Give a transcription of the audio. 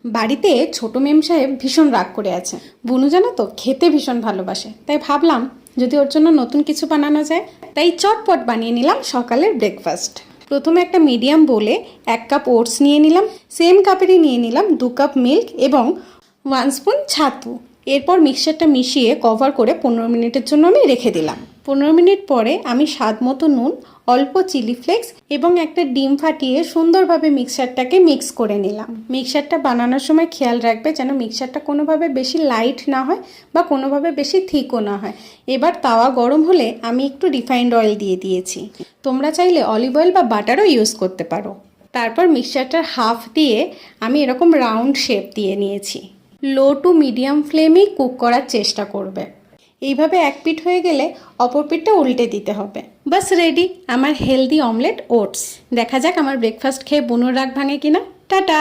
বাড়িতে ছোট মেম সাহেব ভীষণ রাগ করে আছে। বুনু জানো তো খেতে ভীষণ ভালোবাসে, তাই ভাবলাম যদি ওর জন্য নতুন কিছু বানানো যায়। তাই চটপট বানিয়ে নিলাম সকালের ব্রেকফাস্ট। প্রথমে একটা মিডিয়াম বোলে 1 কাপ ওটস নিয়ে নিলাম, সেম কাপেরই নিয়ে নিলাম 2 কাপ মিল্ক এবং 1 স্পুন ছাতু। এরপর মিক্সচারটা মিশিয়ে কভার করে 15 মিনিটের জন্য আমি রেখে দিলাম। 15 মিনিট পরে আমি স্বাদ মতো নুন, অল্প চিলি ফ্লেক্স এবং একটা ডিম ফাটিয়ে সুন্দরভাবে মিক্সচারটাকে মিক্স করে নিলাম। মিক্সচারটা বানানোর সময় খেয়াল রাখবে যেন মিক্সচারটা কোনোভাবে বেশি লাইট না হয় বা কোনোভাবে বেশি থিকও না হয়। এবার তাওয়া গরম হলে আমি একটু রিফাইন্ড অয়েল দিয়ে দিয়েছি। তোমরা চাইলে অলিভ অয়েল বা বাটারও ইউজ করতে পারো। তারপর মিক্সচারটার হাফ দিয়ে আমি এরকম রাউন্ড শেপ দিয়ে নিয়েছি। লো টু মিডিয়াম ফ্লেমেই কুক করার চেষ্টা করবে। এইভাবে এক পিঠ হয়ে গেলে অপর পিঠটা উল্টে দিতে হবে। বাস রেডি আমার হেলদি অমলেট ওটস। দেখা যাক আমার ব্রেকফাস্ট খেয়ে বুনুর রাগ ভাঙে কিনা। টাটা।